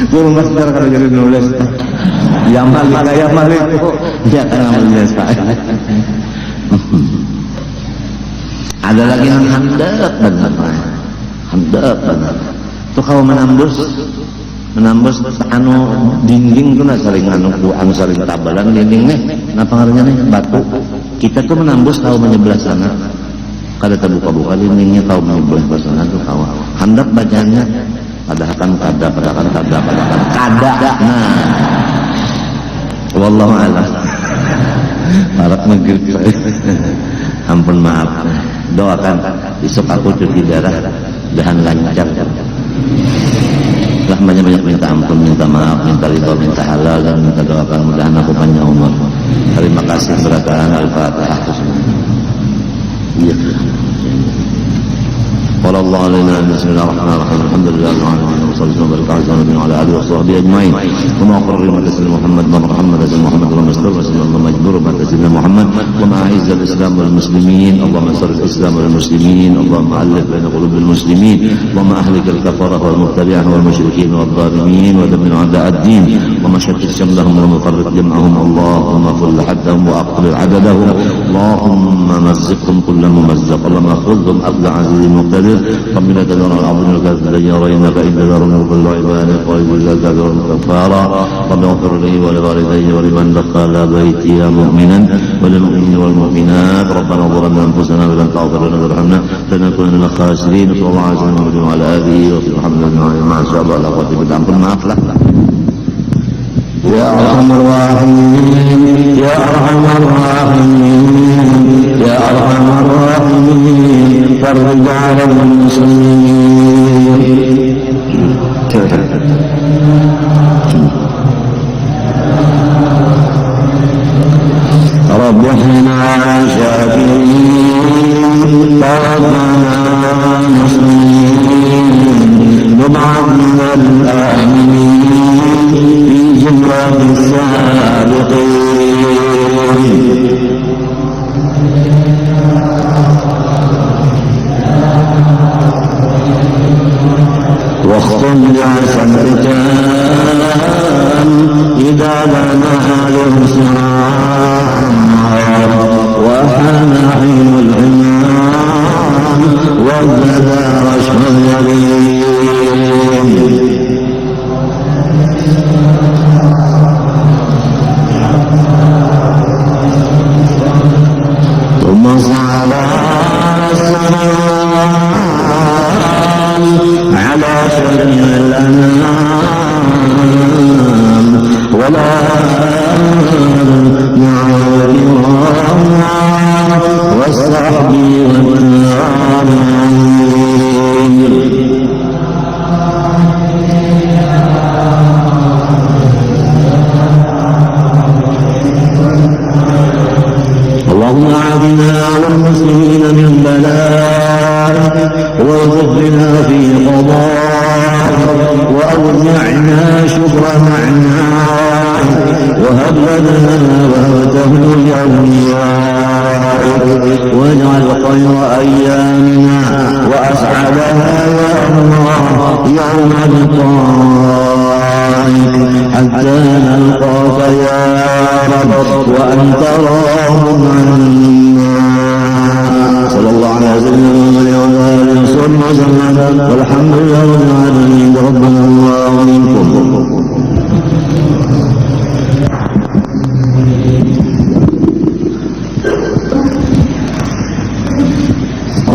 Guru master kalau jadi nulis ya Malik ya kan nulis ada lagi yang handap benar tuh kalau menambus anu dinding tuh sering anu sering tabalan dindingnya kenapa ngaruhnya nih batu kita tuh menambus kalau menyebelah sana kada terbuka-buka dindingnya kalau menyebelah sana tuh kalau handap bacanya kada nah wallahu a'lam harap maghrib ampun maaf doakan besok aku cuci darah dahan lancar lah banyak minta ampun, minta maaf, minta ridho, minta halal dan minta doakan mudahan aku panjang umur. Terima kasih berataan Al-Fatihah. Iya. قال الله علينا بسم الله الرحمن الرحيم الحمد لله رب العالمين وصلى الله وبارك على سيدنا وعلى اله وصحبه اجمعين وما حرمت سيدنا محمد ما محمد سيدنا محمد اللهم استر سيدنا مجبور بارك سيدنا محمد وما اعز الاسلام والمسلمين اللهم انصر الاسلام والمسلمين اللهم الف بين قلوب المسلمين اللهم اهلك الكفره والمبتدعه والمشركين والظالمين ودمر اعداء الدين اللهم شتت شملهم ومفرق جمعهم اللهم كل حدهم واقتل عددهم اللهم مزقهم كل ممزق اللهم خذهم اخذ عزيز مقتدر ربنا تدار العظيم الكافر يرينك إن تدارهم كل عبادك وإذا كافر كفارا رب اغفر لي ولوالدي ولمن دخل بيتي مؤمنا وللمؤمنين والمؤمنات ربنا ظلمنا أنفسنا ولم تغفر لنا وترحمنا لنكون من الخاسرين صلى الله عليه وسلم وعلى آله وصحبه محمد مع شاء الله لا قوة إلا بالله maaf lah يا أرحم الراحمين يا أرحم الراحمين يا أرحم الراحمين فرج على المسلمين رب احنا شاكرين توفنا مسلمين نبعث من الآمنين في جمرة السابقين واختم بعسى الختام إذا لنا الإنسان وحان عين العمان وابتدى رشف اليمين ثم صعد السلام على شريع الأنام ولا مع الكرام والصحب والتابعين اللهم أعذنا والمسلمين من بلائك وارزقنا في قضائك وأوزعنا شكر نعمائك وهب لنا وهبته لأوليائك واجعل خير أيامنا وأسعدها يا الله يوم لقائك حتى نلقاك يا رب وأنت راض عنا صلى الله على سيدنا محمد وعلى آله وصحبه وسلم والحمد لله رب العالمين ربنا الله منكم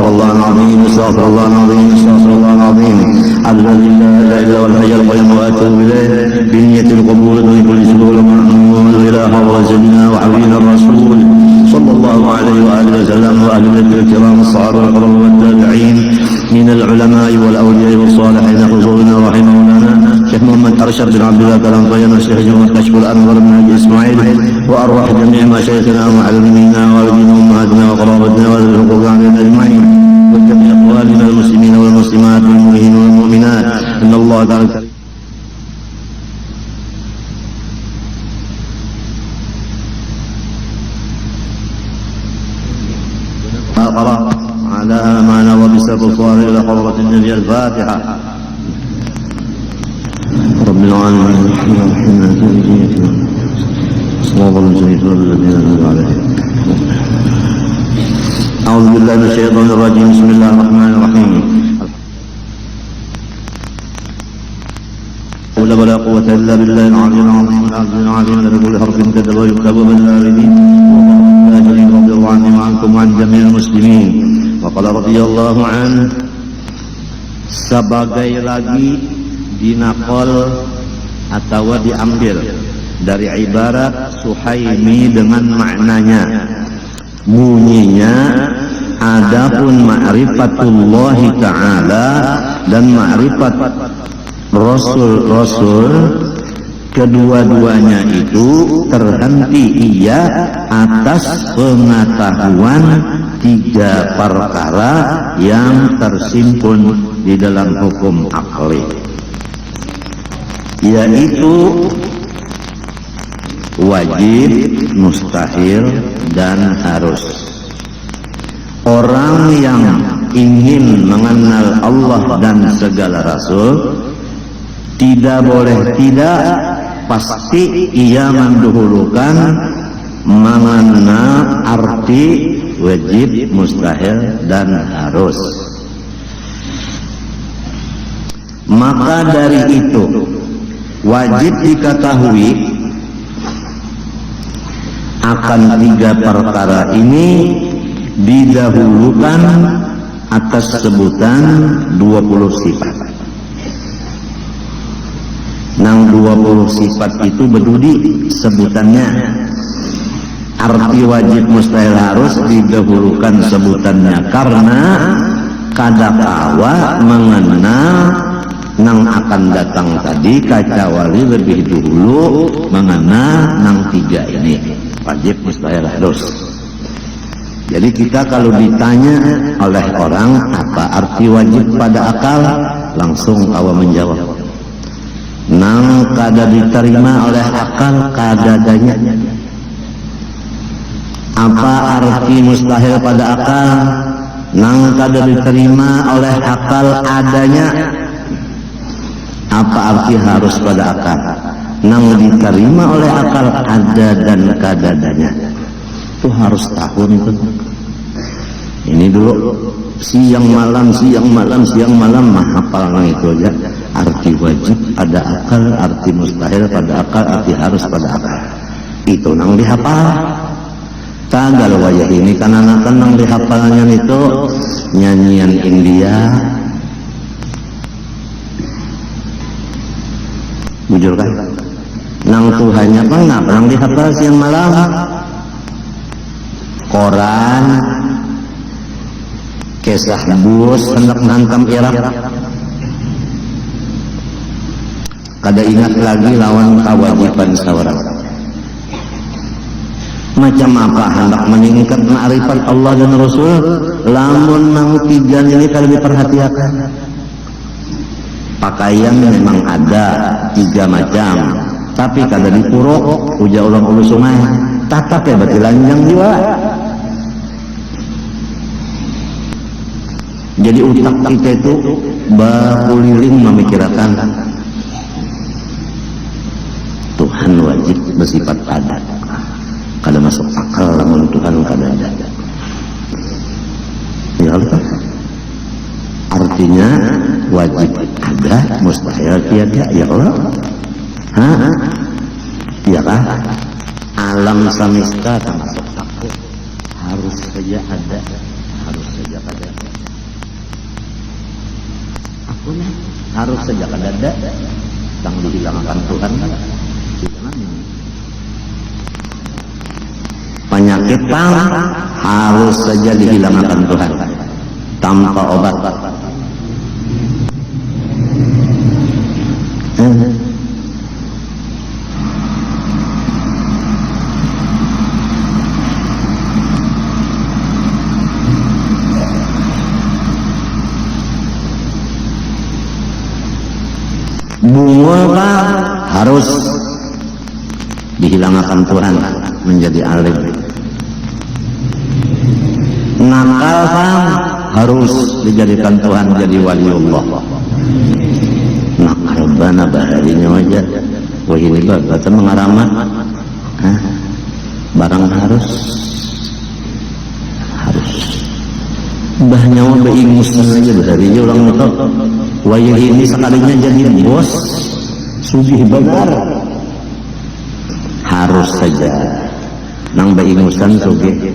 الله العظيم استغفر الله العظيم استغفر الله العظيم الذي لا اله الا هو الحي القيوم واتوب اليه بنية القبول من كل سبل معمول الى حضرة سيدنا وحبيبنا الرسول صلى الله عليه واله وسلم واهل بيته الكرام الصحابه الكرام والتابعين من العلماء والاولياء والصالحين خصوصا رحمهم لنا شيخ محمد ارشد بن عبد الله كلام طيب الشيخ جمال كشف الانور بن حاج اسماعيل وارواح جميع مشايخنا ومعلمينا والدينا وامهاتنا وقرابتنا واهل الحقوق علينا اجمعين وجميع اخواننا المسلمين والمسلمات والمؤمنين والمؤمنات ان الله تعالى قرأ على ما نوى بالسبصار إلى حضرة النبي. الفاتحة. رب العالمين صراط الذين أنعمت عليهم. أعوذ بالله من الشيطان الرجيم. بسم الله الرحمن الرحيم. ولا قوة إلا بالله العلي العظيم العزيز العليم لكل حرف كتب ويكتب بالآخرين. رضي الله عني وعنكم وعن جميع المسلمين. وقال رضي الله عنه. Sebagai lagi dinakol atau diambil dari ibarat Suhaimi dengan maknanya, bunyinya adapun ma'rifatullah ta'ala dan ma'rifat Rasul-Rasul, kedua-duanya itu terhenti ia atas pengetahuan tiga perkara yang tersimpun di dalam hukum akli, yaitu wajib, mustahil, dan harus. Orang yang ingin mengenal Allah dan segala Rasul tidak boleh tidak, pasti ia mendahulukan mengenal arti wajib, mustahil, dan harus. Maka dari itu wajib diketahui akan tiga perkara ini didahulukan atas sebutan 20 sifat. Nang 20 sifat itu berdudi sebutannya. Arti wajib, mustahil, harus didahulukan sebutannya karena kadakawa mengenal nang akan datang tadi kacawali lebih dulu mengenal nang tiga ini, wajib, mustahil, harus. Jadi kita kalau ditanya oleh orang apa arti wajib pada akal, langsung awak menjawab nang kada diterima oleh akal kadadanya. Apa arti mustahil pada akal? Nang kada diterima oleh akal adanya. Apa arti harus pada akal? Nang diterima oleh akal ada dan kadadanya. Itu harus tahu itu. Ini dulu siang malam mah hafal itu aja. Arti wajib pada akal, arti mustahil pada akal, arti harus pada akal. Itu nang dihafal. Tagal wajah ini karena nang dihafalnya itu nyanyian India. Bujur kan? Nang Tuhannya pengap nang dihafal siang malam. Koran, kisah bus hendak menghantam Irak. Kada ingat lagi lawan kewajiban seorang. Macam apa hendak meningkat ma'rifat Allah dan Rasul, lamun nang tiga ini kalau diperhatikan. Pakaian memang ada 3 macam, tapi kada dipuruk uja ulang ulu sungai. Tatap ya berarti lanjang juga. Jadi utak kita itu berkeliling memikirkan Tuhan wajib bersifat padat. Kada masuk akal lamun Tuhan kada ada. Ya Allah. Artinya wajib ada, mustahil tiada. Ya Allah. Iya kah? Alam semesta termasuk takut. Harus saja ada, harus saja kada. Akunya harus saja kada ada. Tang dihilangkan Tuhan. Penyakit harus saja dihilangkan Tuhan tanpa obat. Bunga harus dihilangkan Tuhan menjadi alim. Nakal harus dijadikan Tuhan jadi waliullah. Nah Rabbana baharinya wajar. Wah ini kata mengarama barang harus bahnya mah beingusan aja baharinya orang itu. Wah ini sekalinya jadi bos sugih benar harus saja nang beingusan sugih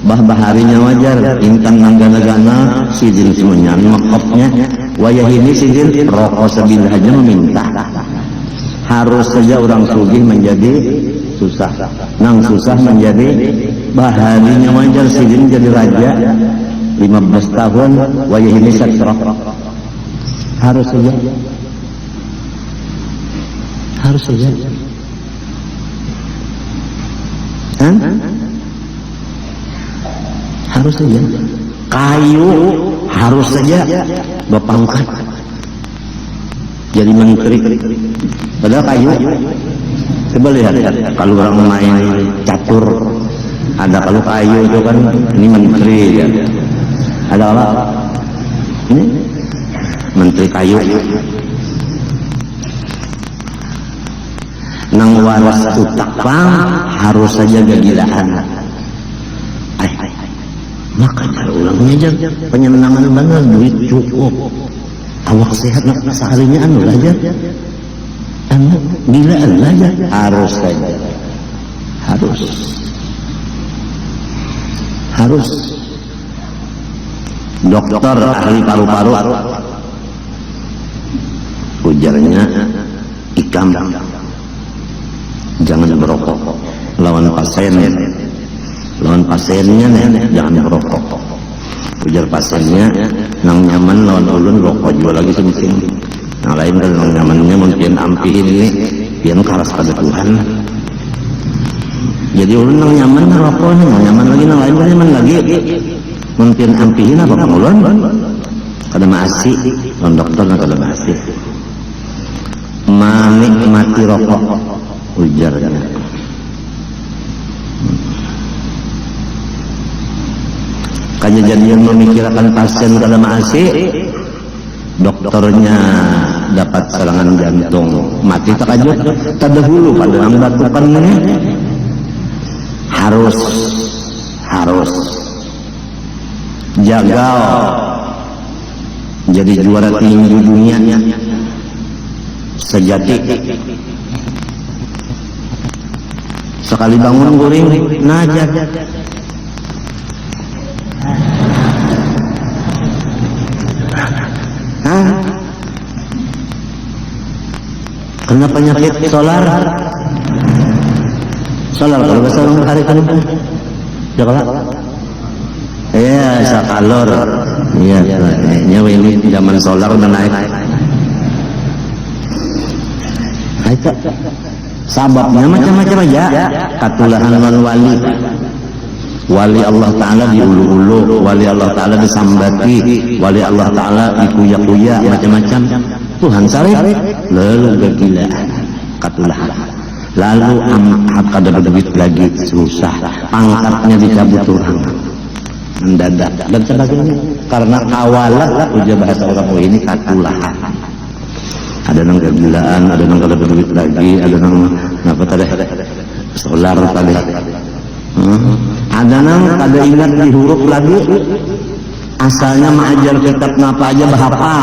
baharinya wajar intan nanggana-gana sidin semuanya makopnya wayah ini sidin rokok sebil aja meminta harus saja orang sugih menjadi susah nang susah menjadi baharinya wajar sidin jadi raja 15 tahun wayah ini sakrok harus saja harus saja kayu harus saja berpangkat jadi menteri padahal kayu coba lihat kalau orang main catur ada kalau kayu itu kan ini menteri ya. Ada apa ini menteri kayu nang waras tutak bang harus saja gagilaan maka cara ulangnya aja penyenangan benar duit cukup awak sehat nak sekalinya anu aja anu gilaan aja harus saja harus dokter ahli paru-paru ujarnya ikam jangan berokok lawan pasiennya jangan merokok ujar pasiennya nang nyaman lawan ulun rokok juga lagi semising yang lain kan nang nyamannya mungkin ampihin ini pian karas pada Tuhan jadi ulun nang nyaman rokoknya nang nyaman lagi nang lain kan nyaman lagi mungkin ampihin apa bang ulun kada masih lawan dokter kada masih menikmati rokok ujarnya kejadian memikirkan pasien kada masih dokternya dapat serangan jantung mati takajut terdahulu pada yang batukan ini harus jaga jadi juara tinju dunia sejati sekali bangun guring najat kena penyakit solar kalau bahasa orang hari kan ya sakalor iya nyawa ini zaman solar udah naik sababnya macam-macam aja katulahan wali Allah Ta'ala diulu-ulu wali Allah Ta'ala disambati wali Allah Ta'ala dikuya-kuya macam-macam Tuhan salih lalu kegilaan katulahan lalu amat kada berduit lagi susah pangkatnya dicabut Tuhan mendadak dan sebagainya karena kawalah ujar bahasa orang ini katulahan ada nang kegilaan ada nang kada berduit lagi ada nang apa tadi solar tadi ada nang kada ingat di huruf lagi asalnya mengajar kitab napa aja bahapal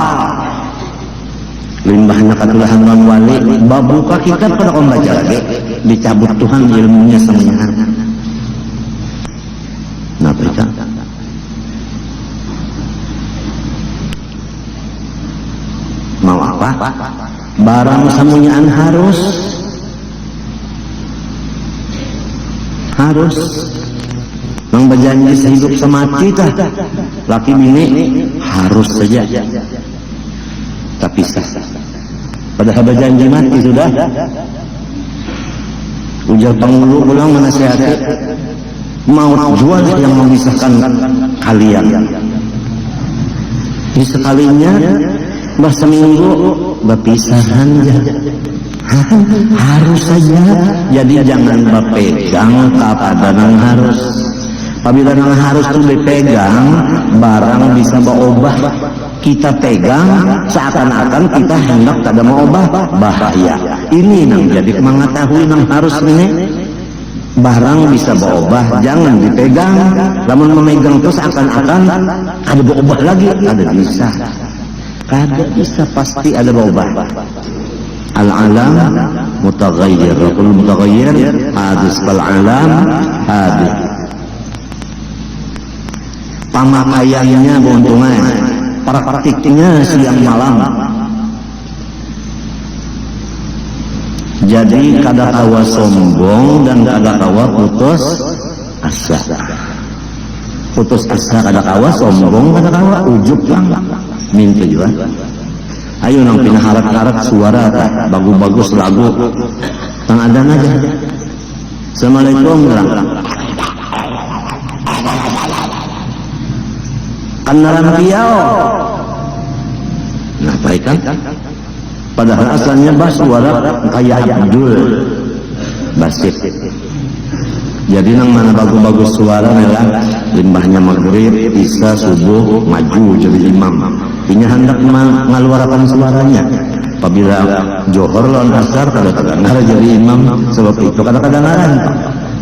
limbahnya katulahan non wali babuka kitab pada kau baca lagi dicabut Tuhan ilmunya semuanya napa itu mau apa barang semuanyaan harus nang berjanji sehidup semati tah laki bini harus saja tapi sah padahal berjanji mati sudah ujar penghulu pulang menasihati maut jual yang memisahkan kalian ini sekalinya seminggu berpisahan harus saja jadi jangan berpegang kepada yang harus Apabila nang harus itu dipegang, barang bisa berubah. Kita pegang seakan-akan kita hendak kada mau ubah, bahaya. Ini nang jadi mengetahui nang harus ini. Barang bisa berubah, jangan dipegang. Namun memegang itu seakan-akan ada berubah lagi, ada bisa. Kada bisa, pasti ada berubah. Al-alam mutaghayyir, kullu mutaghayyir hadis fal alam hadis. Pamakaiannya keuntungan, praktiknya siang malam. Jadi kada kawa sombong dan kada kawa putus asa. Putus asa kada kawa, sombong kada kawa, ujub lang. Minta juga. Ayo nang pinaharap-harap suara bagus-bagus lagu. Tang ada aja. Assalamualaikum warahmatullahi. Kanaran piao. Nah, baik kan? Padahal asalnya bas suara kayak Abdul Basit. Jadi nang mana bagus-bagus suara memang limbahnya maghrib, isya, subuh maju jadi imam. Ini hendak mengeluarkan suaranya. Apabila johor lawan asar kadang-kadang jadi imam, sebab itu kadang-kadang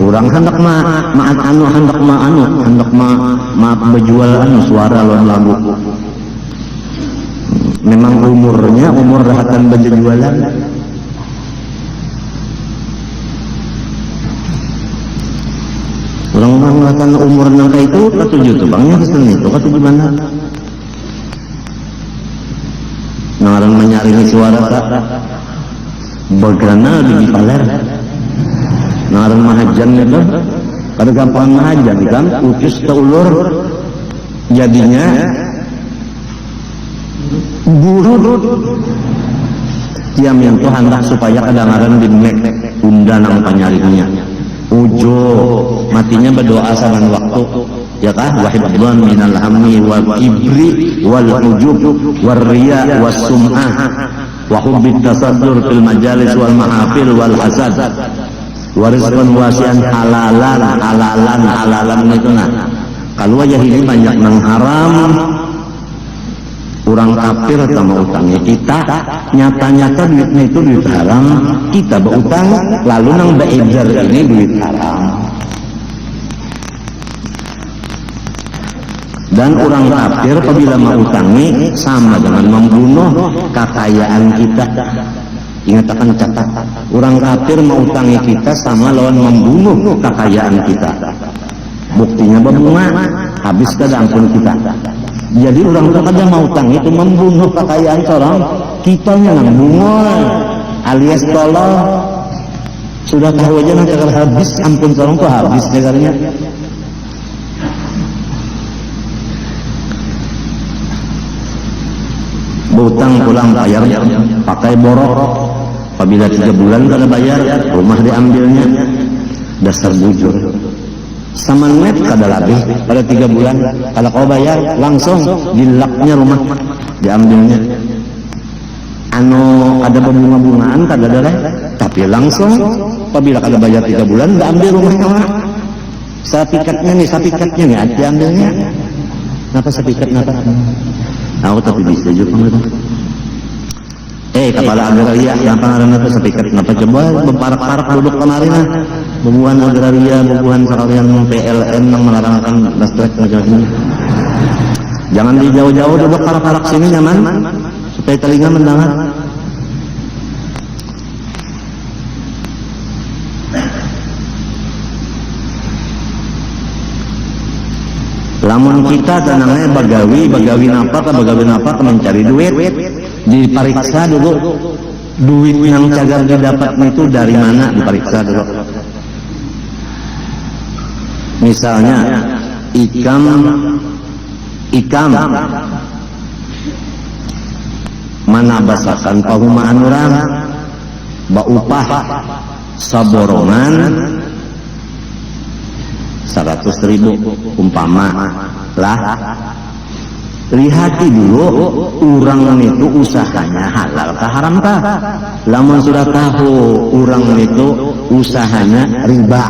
orang hendak hendak menjual suara lawan lagu. Memang umurnya umur rahatan berjualan. Orang-orang rahatan umur nangka itu ketujuh tuh bangnya kesini itu ketujuh mana? Ngarang menyaring suara tak bergana di paler. Ngarang mahajan itu kada gampang mahajan kan utus taulur jadinya buruk. Tiam yang tuh hendak supaya kadang-kadang dimek unda nang panyaringnya. Ujo matinya berdoa saban waktu ya kah wahibban minal hammi wal kibri wal ujub wal riya was sum'ah wa hubbit tasaddur fil majalis wal mahafil wal hasad wa rizqan wasi'an halalan itu nah. Kalau aja ini banyak nang haram, orang kafir sama utangnya kita, nyata-nyata duitnya itu duit haram, kita berutang, lalu nang beredar ini duit haram. Dan orang kafir apabila mengutangi sama dengan membunuh kekayaan kita. Ingatkan catat, orang kafir mengutangi kita sama lawan membunuh kekayaan kita. Buktinya berbunga, habis kedampun kita. Jadi orang tua kada mau utang itu membunuh kekayaan orang, kitanya yang bungol alias tolol. Sudah tahu aja nanti kalau habis ampun orang tuh habis negaranya. Berutang pulang bayar pakai borok. Apabila 3 bulan kada bayar, rumah diambilnya. Dasar bujur. Sama net kada lebih pada 3 bulan. Kalau kau bayar langsung dilaknya rumah diambilnya. Ada bunga-bungaan kada ada, tapi langsung apabila kada bayar 3 bulan diambil rumahnya. Sapikatnya nih diambilnya. Kenapa sapikat napa? Aku tapi bisa juga itu. Kepala agraria yang pengarang itu sapikat kenapa coba bemparak-parak duduk kemarin lah. Bubuhan agraria, bubuhan sekalian PLN yang melarangkan listrik macam-macam. Jangan di jauh-jauh duduk parak-parak sini nyaman supaya telinga mendengar. Lamun kita tenangnya bagawi napa mencari duit, diperiksa dulu duit yang cagar didapat itu dari mana, diperiksa dulu. Misalnya ikam mana basakan pahumaan orang baupah saborongan 100.000 umpama lah, lihati dulu orang itu usahanya halal kah haram kah. Lamun sudah tahu orang itu usahanya riba,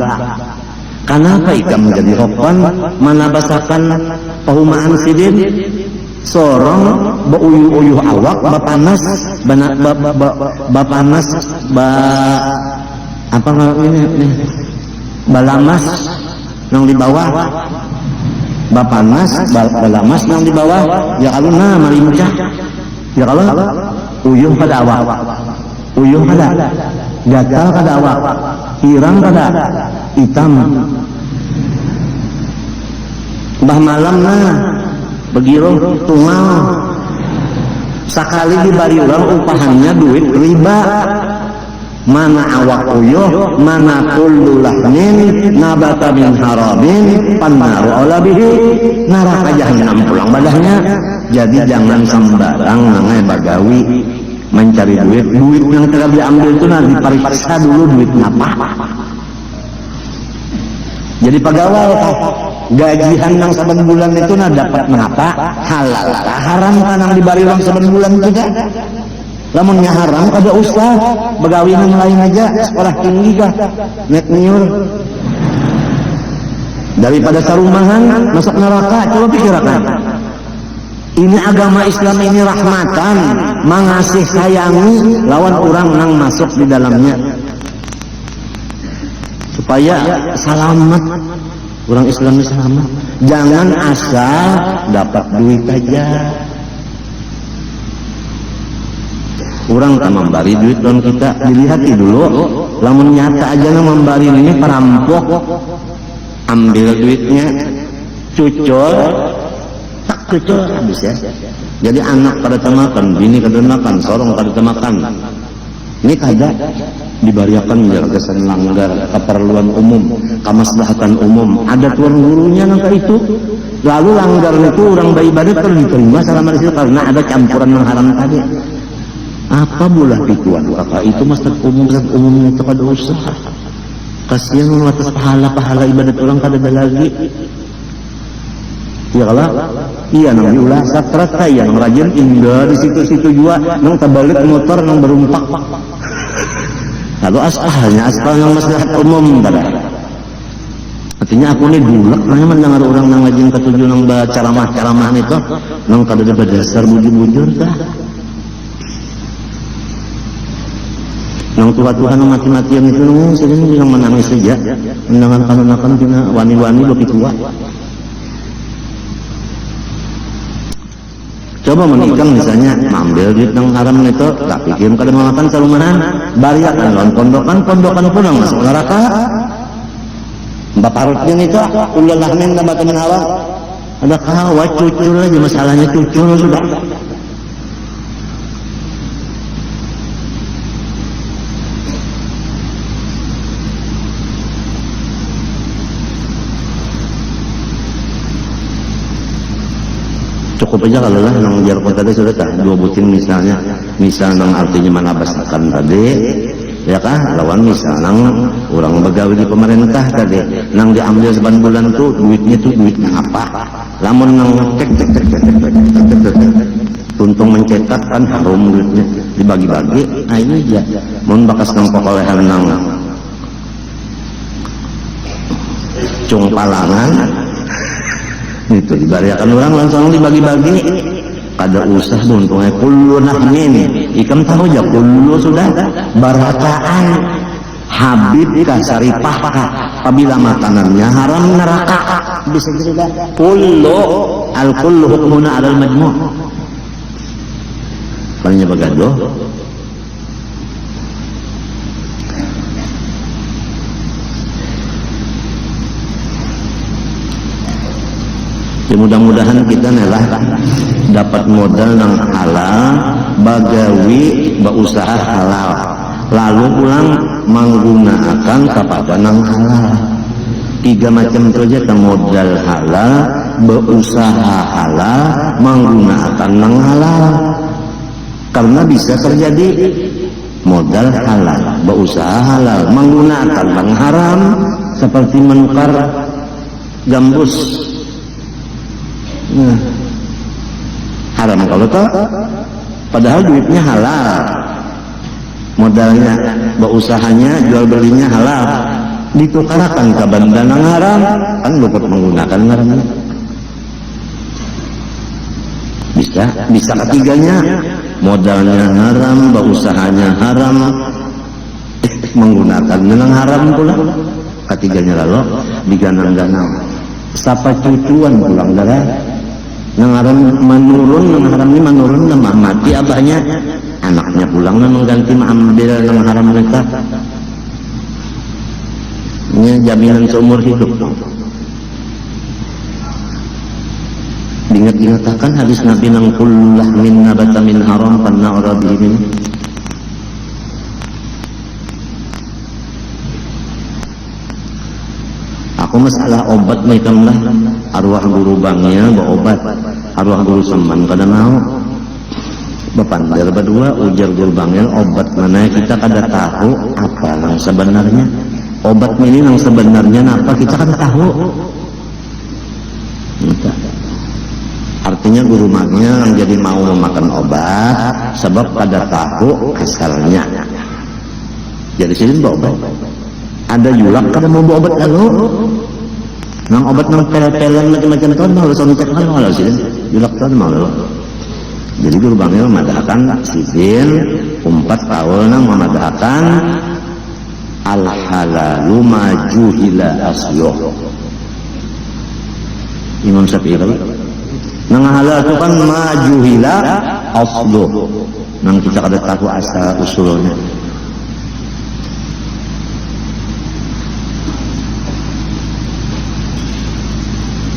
Kenapa ikam menjadi rokon? Mana basakan pahumaan sidin? Sorong beuyuh-uyuh awak, bapanas, bapanas, apa ini? Balamas yang di bawah, bapanas, balamas yang di bawah. Ya kalau malincah, ya kalau uyuh pada awak, uyuh pada, gatal pada awak, hirang pada, hitam. Bah malam begitu tunggal sekali dibari orang upahannya duit riba. Mana awak uyuh, mana kullu lahmin nabata min haramin pannaru ala bihi, neraka jahanam pulang badahnya. Jadi jangan sembarang nangai bagawi mencari duit yang telah diambil itu nanti diperiksa dulu duit ngapa. Jadi pegawai gajian yang saben bulan itu dapat ngapa, halal haram kan yang dibari uang saben bulan itu kan. Lamunnya haram kada usah begawi yang lain aja, sekolah tinggi kah nek nyur daripada sarumahan masuk neraka. Coba pikirkan, ini agama Islam ini rahmatan, mengasih sayangi lawan orang nang masuk di dalamnya supaya selamat. Orang Islam selamat, jangan asal dapat duit aja. Orang tak memberi duit dan kita dilihati dulu, lamun nyata aja nang memberi ini perampok, ambil duitnya, cucul, tak cucul habis ya. Jadi anak pada temakan, bini kada makan, sorong kada temakan. Ini kada dibariakan menjaga langgar keperluan umum, kemaslahatan umum. Ada tuan gurunya nangka itu. Lalu langgar itu orang beribadah perlu diterima selama di situ karena ada campuran yang haram tadi. Apa bolah pikuan kakak itu masjid umumnya itu kada usah. Kasihan atas pahala ibadat orang kada ada lagi. Ya kalau iya nang diulah sakrat kaya nang rajin indah di situ-situ juga nang terbalik motor nang berumpak. Lalu aspal yang maslahat umum kada. Artinya aku ini dulak nanya mendengar orang nang rajin ketujuh nang ceramah itu nang kada ada dasar bujur-bujur dah. Nang Tuhan nang mati-matian itu nang sering bilang menangis saja mendengar kanan-kanan tina wani-wani lebih tua. Coba menikah misalnya ambil duit nang haram itu tak pikir kada makan salumanan bariakan lawan pondokan pun nang masuk neraka. Baparutnya itu ulul lahmin nabata min hawa. Ada kawa cucul aja masalahnya cucul sudah. Cukup aja kalau lah nang jargon tadi sudah tak dua butin misalnya, misal nang artinya manabasakan tadi ya kah lawan misal nang orang begawi di pemerintah tadi nang diambil seban bulan tuh duitnya tuh duitnya apa, lamun nang cek tuntung mencetak kan harum duitnya dibagi-bagi. Nah ini aja mun bakas nang pekolehan nang cung palangan itu dibariakan orang langsung dibagi-bagi. Kada usah untungnya kullu nahmin ikam tahu aja kullu sudah barakaan habib kasaripah apabila makanannya haram neraka bisa juga kullu al kullu hukmuna alal majmu' palingnya bagadoh. Ya mudah-mudahan kita nelah dapat modal nang halal, bagawi berusaha halal, lalu pulang menggunakan kepada nang halal. 3 macam itu aja modal halal, berusaha halal, menggunakan nang halal. Karena bisa terjadi modal halal, berusaha halal, menggunakan nang haram seperti menukar gambus. Haram kalau toh padahal duitnya halal, modalnya beusahanya jual belinya halal. ditukarakan ke benda yang haram, kan luput menggunakan ngarannya. Bisa ketiganya, modalnya haram, usahanya haram, menggunakan yang haram pula. Ketiganya lalu diganang-ganang. Sapa cucuan pulang darah, yang haram menurun, yang haram ini menurun, nama mati abahnya, anaknya pulang mengganti mengambil yang haram mereka. Ini jaminan seumur hidup. Diingat-ingatkan hadis Nabi nang kullu lahmin nabata min haram panna urabihi. Aku masalah obat macam lah, arwah guru bangnya bawa obat, arwah guru seman kada mau bepandar berdua ujar guru bangnya obat mana kita kada tahu apa yang sebenarnya. Obat ini yang sebenarnya apa kita kada tahu. Artinya guru magnya yang jadi mau memakan obat sebab pada tahu asalnya. Jadi sini bawa obat. Ada julak kada mau bawa obat lalu. Nang obat nang pel-pelan macam-macam tuh mau langsung cek kan mau sini. Julak tuh mau lalu. Jadi guru bangnya memadahkan sidin 4 tahun nang memadahkan al halalu majuhila asyo. Imam Syafi'i nang halal itu kan majuhila aslo, nang kita kada tahu asal usulnya.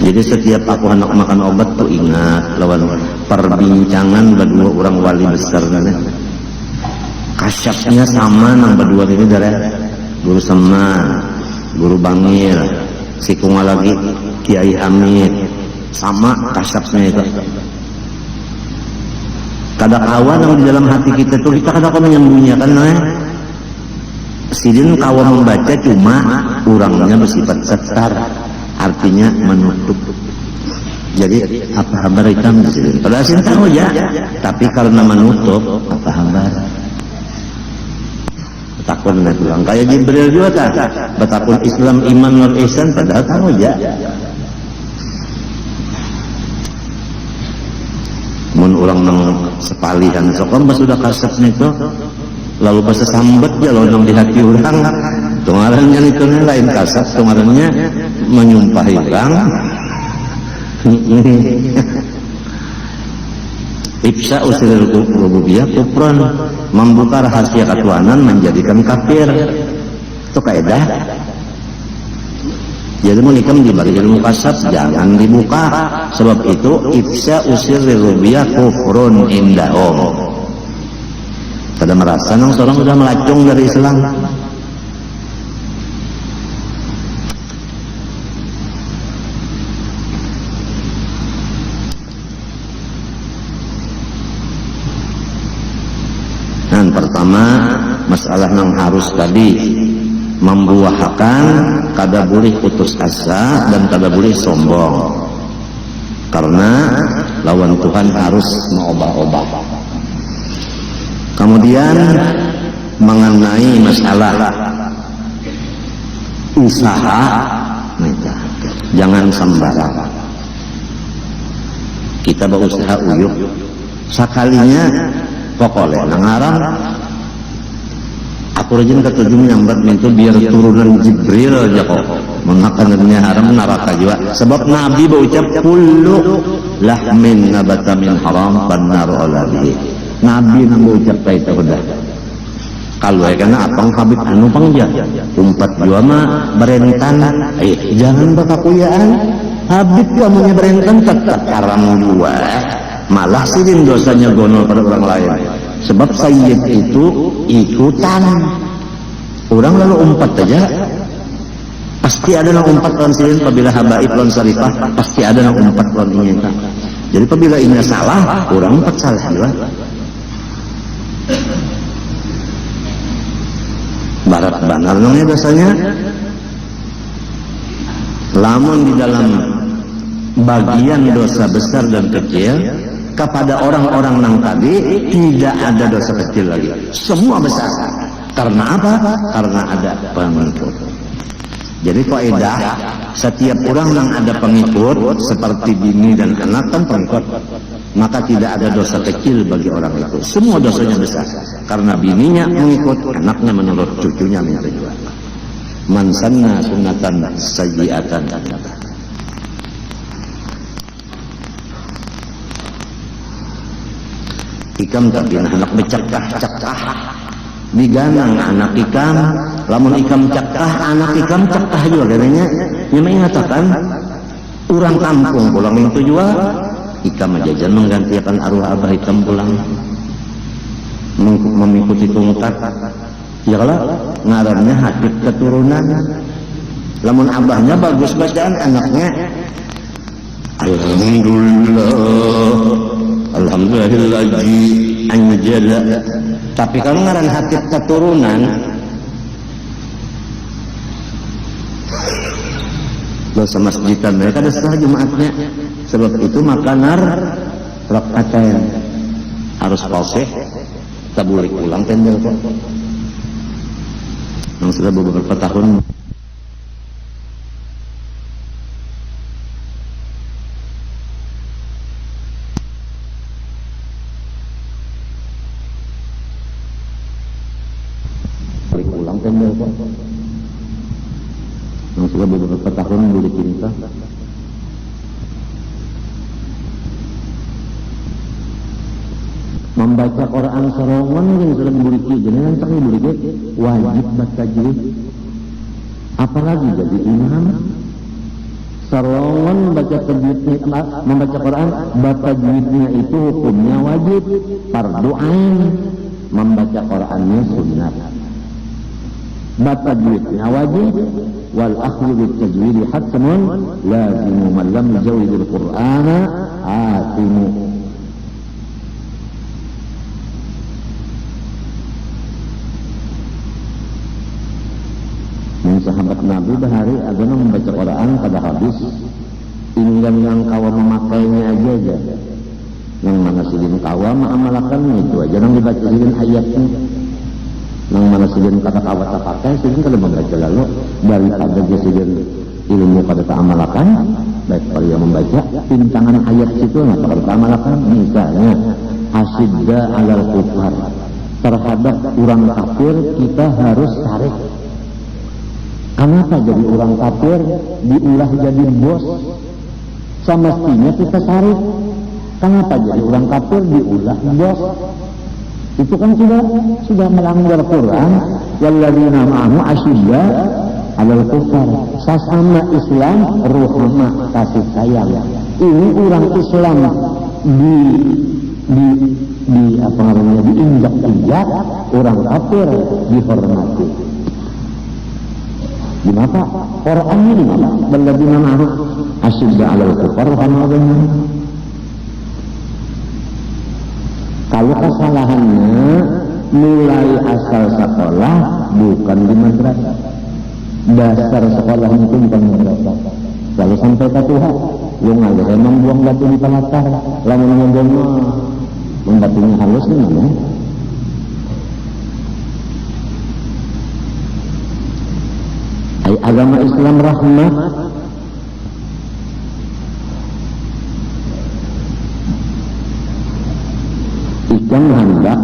Jadi setiap aku hendak makan obat tuh ingat lawan perbincangan berdua orang wali besar nana. Kasyapnya sama nang berdua ini dari guru Seman, guru Bangil, si Kunga lagi Kiai Hamid. Sama kasyapnya itu. Kada kawan yang di dalam hati kita tuh kita kada kau menyembunyikan sidin kawan membaca cuma orangnya bersifat setar, artinya menutup. Jadi apa kabar hitam di sini? Padahal sih tahu ya, tapi karena menutup apa kabar? Takun nak bilang kayak Jibril juga tak. Betakun Islam iman wal ihsan padahal tahu ya. Mun orang nang sepalihan sokong pas sudah kasapnya itu lalu pas sambat ya lonong di hati orang kemarinnya itu lain kasap kemarinnya menyumpahi orang Ibsa usil rububiyah kufran, membuka rahasia ketuhanan menjadikan kafir. Itu kaidah. Jadi mau nikam dibagi ilmu kasab jangan dibuka. Sebab itu ibsa usil rububiyah kufrun indahum. Pada merasa nang seorang sudah melacung dari Islam. Pertama masalah yang harus tadi membuahkan kada boleh putus asa dan kada boleh sombong karena lawan Tuhan harus mengubah-ubah. Kemudian mengenai masalah usaha jangan sembarang kita berusaha uyuk sekalinya pokoknya nang haram aku rajin ketujuh menyambat itu biar turunan Jibril aja kok makanannya haram neraka juga sebab Nabi berucap kullu lahmin nabata min haram bannaru alabihi. Nabi nang berucap itu udah kalau ya karena apang habib anu pangja umpat jua mah berentan jangan bakakuyaan habib juga punya berentan tetap haram juga malah sidin dosanya gonol pada orang lain sebab sayyid itu ikutan orang lalu umpat aja pasti ada yang umpat lawan sidin apabila habaib lawan sarifah pasti ada yang umpat lawan inyata. Jadi apabila ini salah orang umpat salah juga barat banar namanya biasanya lamun di dalam bagian dosa besar dan kecil kepada orang-orang yang tadi tidak ada dosa kecil lagi, semua besar. Karena apa? Karena ada penutup. Jadi kaidah setiap orang yang ada pengikut seperti bini dan anak kan pengikut, maka tidak ada dosa kecil bagi orang itu. Semua dosanya besar karena bininya mengikut, anaknya menurut, cucunya menerima. Man sanna sunnatan sayyi'atan. Ikam tak bina anak becakah diganang anak ikam, lamun ikam cakah anak ikam cakah juga katanya. Yang mengatakan orang kampung pulang itu jual ikam aja menggantikan arwah abah ikam pulang mengikuti tungkat. Ya kalau ngarannya hadit keturunan, lamun abahnya bagus bacaan anaknya alhamdulillah anjala. Tapi kalau ngaran hadit keturunan dosa masjidan mereka ada setelah Jumatnya. Sebab itu maka nar rakaatain harus fasih, tak boleh pulang pendel kok. Yang sudah beberapa tahun boleh pulang pendel kok. Yang sudah beberapa tahun boleh cinta. Membaca Quran sorongan yang sudah memiliki jenengan tak memiliki wajib baca tajwid, apalagi jadi imam sorongan baca tajwidnya, membaca Quran baca tajwidnya itu hukumnya wajib, fardu ain. Membaca Qurannya sunnah, baca tajwidnya wajib. Wal akhdhu bit tajwid hatmun lazimu man lam yujawwidil Qur'ana atimu. Sahabat Nabi bahari agama membaca Quran pada habis ingin yang kawa memakainya aja yang mana sidin kawa mengamalkan itu aja yang dibaca sidin ayatnya, yang mana sidin kata kawa tak pakai sidin kalau membaca lalu daripada dia sidin ilmu pada tak amalkan, baik kalau yang membaca pintangan ayat itu nah kalau tak amalkan. Misalnya asyidda alal kufar, terhadap orang kafir kita harus tarik. Kenapa jadi orang kafir diulah jadi bos? Semestinya kita tarik. Kenapa jadi orang kafir diulah bos? Itu kan sudah melanggar Quran. Walladzina ma'ahu asyidda 'alal kufar. Sesama Islam ruhama kasih sayang. Ini orang Islam di apa namanya diinjak-injak, orang kafir dihormati. Di mata Quran ini walladzina ma'ahu asyidda 'alal kufar ruhama. Kalau kesalahannya mulai asal sekolah bukan di madrasah, dasar sekolah itu bukan madrasah. Kalau sampai ke Tuhan, lu ngalir emang buang batu di pelatar, lamun ngomong batunya halus nih namanya. Agama Islam rahmat. Ikam hendak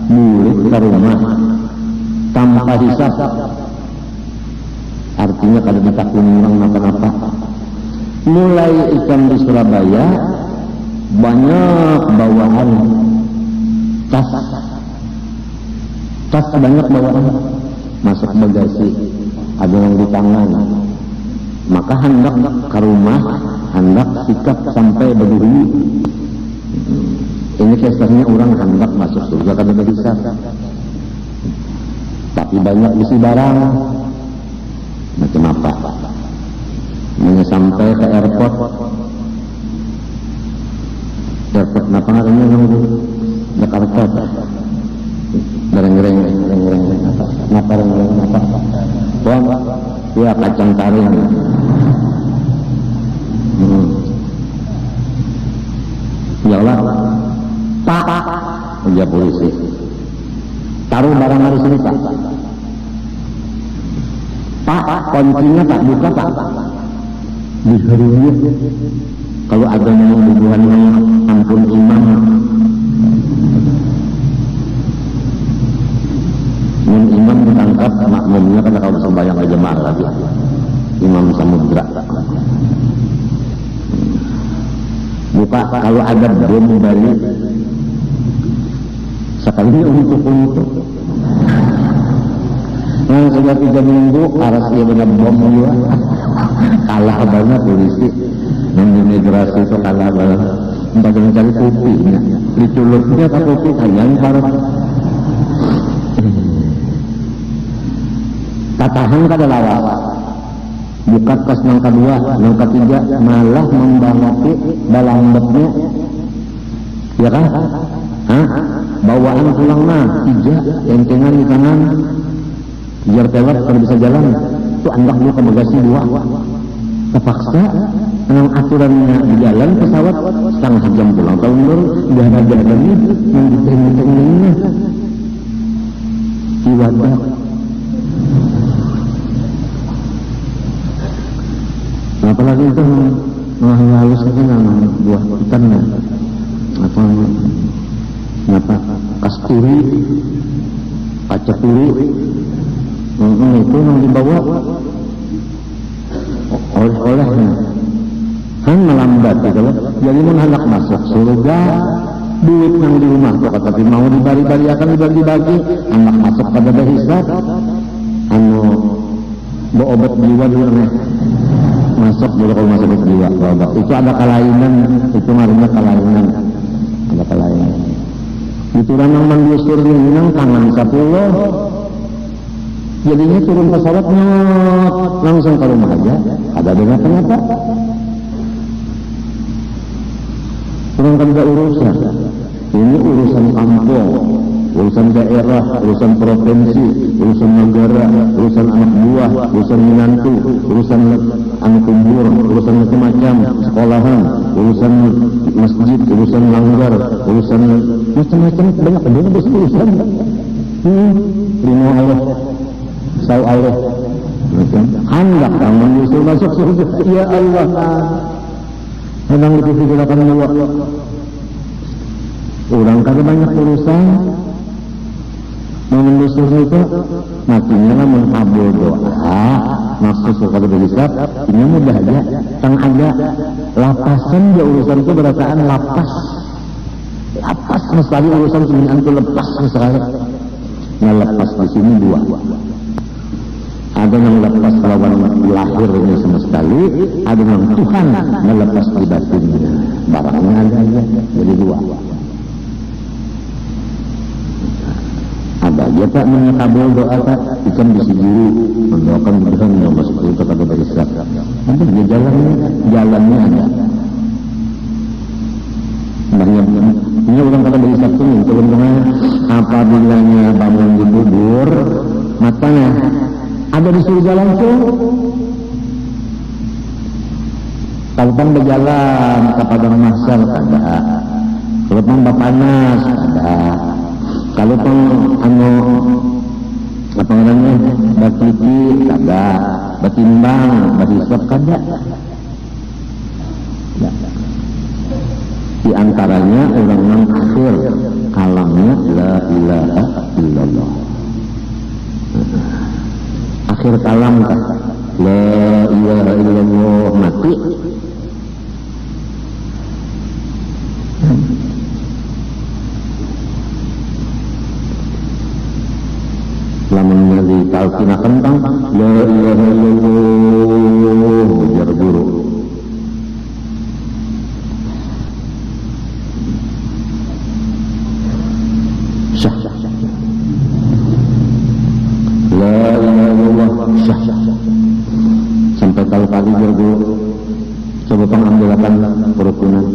murid ke rumah tanpa hisab, artinya kalau ditakuni orang apa-apa. Mulai ikam di Surabaya banyak bawaan tas banyak bawaan masuk bagasi, ada yang di tangan, maka hendak ke rumah, hendak sikap sampai berdiri. Ini kisahnya orang hendak masuk surga karena berhisab, tapi banyak isi barang macam apa? Hanya sampai ke airport kenapa ngaruhnya nunggu Jakarta? Gereng-gereng apa? Bang, ya kacang taring. Ya Allah, Pak, ya polisi. Taruh barang di sini, Pak. Pak, kuncinya Pak, buka Pak. Diharunya. Kalau ada yang hubungan ampun imam, imam ditangkap makmumnya karena kalau sembahyang ke jemaah lagi. Imam Samudra. Buka kalau ada bom dari sekalinya untuk. Yang sudah 3 minggu aras ia benar bom juga. Kalah banget polisi. Dan imigrasi itu kalah banget. Entah mencari kopinya. Diculupnya ke kopi kayang parah. Tatahan kada lawas. Bukat kas nang kedua, nang ketiga malah membangati balambetnya. Ya kan? Hah? Bawaan pulang nah, 3 kencengan di kanan. Biar tewat kalau bisa jalan. Itu anggap lu ke bagasi 2. Terpaksa nang aturannya di jalan pesawat setengah jam pulang tahun baru udah ada lagi yang diteng-tengnya. Iwadah. Apalagi itu halus itu nama buah ikan ya, atau apa kasturi, kacaturi, itu yang dibawa oleh-olehnya, kan melambat gitu loh. Jadi hendak masuk surga, duit yang di rumah tuh kata tapi mau dibagi-bagi akan dibagi-bagi, anak masuk pada hisab, bawa obat jiwa dulu nih. Masuk dulu kalau masuk jiwa obat itu ada kelainan, itu ngaruhnya kelainan, ada kelainan itu ranang mandusur nang tangan 10 jadinya turun pesawat nyot langsung ke rumah aja. Ada dengan kenapa kurang kada urusan, ini urusan kampung, urusan daerah, urusan provinsi, urusan negara, urusan anak buah, urusan menantu, urusan anak kubur, urusan macam-macam, sekolahan, urusan masjid, urusan langgar, urusan macam-macam, banyak urusan. Lima Allah, sau Allah, hendak kamu disuruh masuk surga, ya Allah, hendak dipikirkan Allah. Orang kada banyak urusan. Mengendusur itu matinya lah mengabul doa maksud kalau berhisab ini mudah aja yang ada lapasan dia urusan itu berataan lapas sekali urusan sebenarnya itu lepas sekali. Nah lepas di sini 2, ada yang lepas lawan lahirnya sama sekali, ada yang Tuhan melepas di batinnya, barangnya ada aja jadi 2. Ada aja Pak menyekabul doa Pak, ikan bisa guru mendoakan Tuhan yang masuk itu kata berhisab. Ada di jalannya ada. Banyak ini orang kata berhisab tuh turun tengah apabila bangun di kubur matanya ada di surga langsung. Kalau pun berjalan ke padang mahsyar ada. Kalau pun panas ada. Kalau pun apa namanya batliki kada, batimbang, batisab kada. Di antaranya orang yang akhir kalamnya la ilaha illallah. Akhir kalam kan la ilaha illallah mati. Lamun nyari talqina kentang la ilaha illallah ujar guru. Syah la ilaha illallah syah sampai tahu kali guru. Coba pengambilakan kerukunan,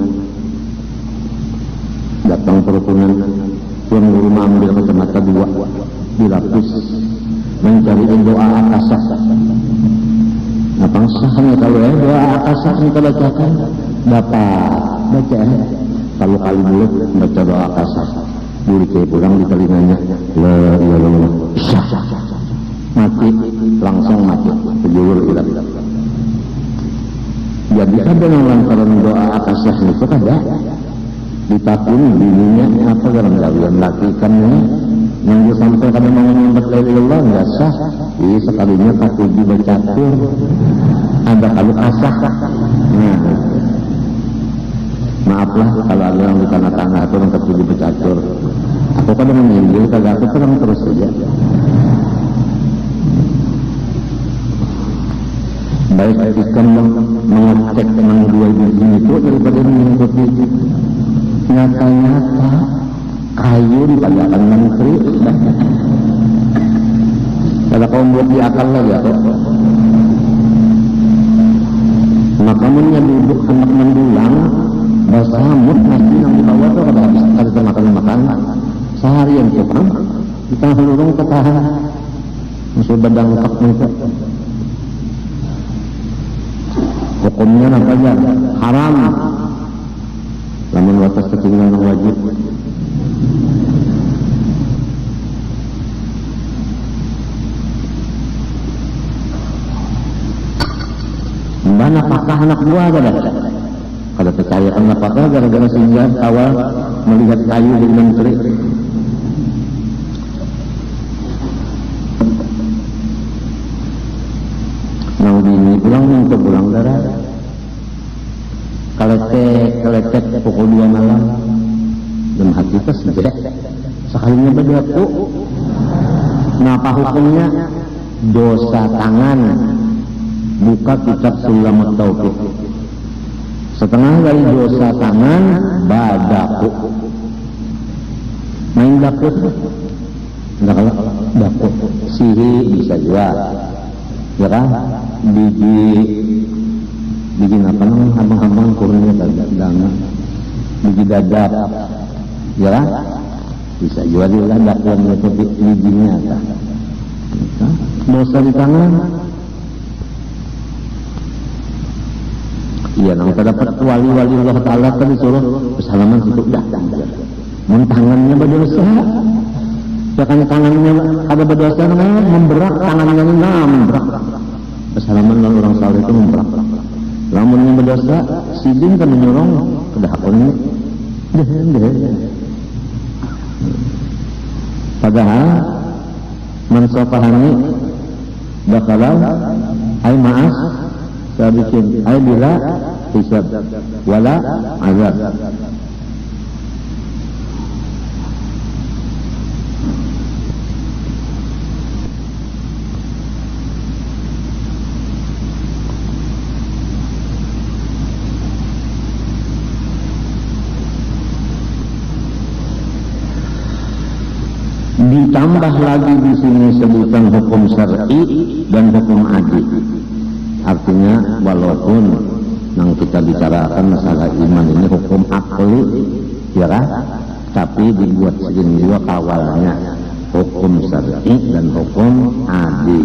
datang kerukunan yang guru mengambil kacamata 2 dilapis mencari doa akasah. Apa sahnya kalau doa akasah kita bacakan dapat baca kalau kali mulut baca doa akasah duri pulang di telinganya la ilaha illallah mati langsung mati. kejulur ilang. Jadi kada lantaran doa akasah itu kada ditakun bininya apa dalam gawian laki kannya nunggu sampai kada mau nyambat la ilaha illallah enggak sah. Iya sekalinya katuji bacatur ada kalau asah. Nah, maaflah kalau ada yang di tengah-tengah itu yang katuji bacatur. Aku kada menyindir, kada aku terang terus saja. Baik ikan mengecek dengan dua biji itu daripada mengikuti nyata-nyata kayu dipajakan menteri. Kalau kau buat di akal lagi ya kok. Maka duduk anak mendulang bersamut nasi yang dibawa itu kada habis kada makan seharian tuh kan. Kita lurung ketahan masih badang tak itu. Hukumnya apa aja? Haram. Namun watas ketinggalan yang wajib. Mana apakah anak buah ada? Kalau percaya kan apakah gara-gara sehingga awal melihat kayu di menteri. Nang bini pulang untuk pulang darah. Keletek pukul 2 malam. Dan hati itu sejak sekalinya berdaku. Nah apa hukumnya? Dosa tangan. Buka kitab Sulamat Taufiq. Setengah dari dosa tangan badaku. Main dakut. Enggak kalau dakut sihir bisa juga. Ya kan? Biji apa namanya hambang-hambang kurungnya dana. Biji dadap. Ya kan? Bisa juga diladak yang itu bijinya kan. Dosa di tangan. Iya, nang terdapat wali-wali Allah Ta'ala kan disuruh bersalaman situ dah. Mun tangannya berdosa. Ya kan tangannya ada berdosa namanya memberak, tangannya memberak. Bersalaman lalu orang saleh itu memberak. Lamunnya berdosa, sidin kan menyurong kedah akunnya. Deh. Padahal mensopahani bakalau ay maas sabikin ay bila hisab wala azab. Ditambah lagi di sini sebutan hukum syar'i dan hukum adi. Artinya walaupun yang kita bicarakan masalah iman ini hukum akli, ya kan? Tapi dibuat segini dua awalnya hukum syar'i dan hukum adi.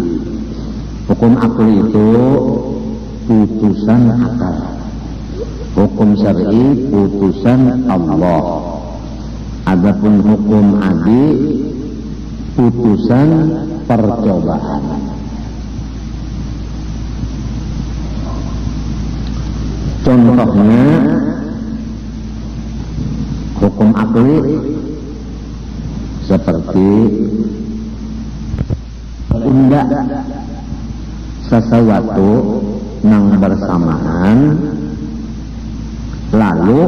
Hukum akli itu putusan akal. Hukum syar'i putusan Allah. Adapun hukum adi putusan percobaan. Contohnya hukum akli seperti undak sesuatu yang bersamaan lalu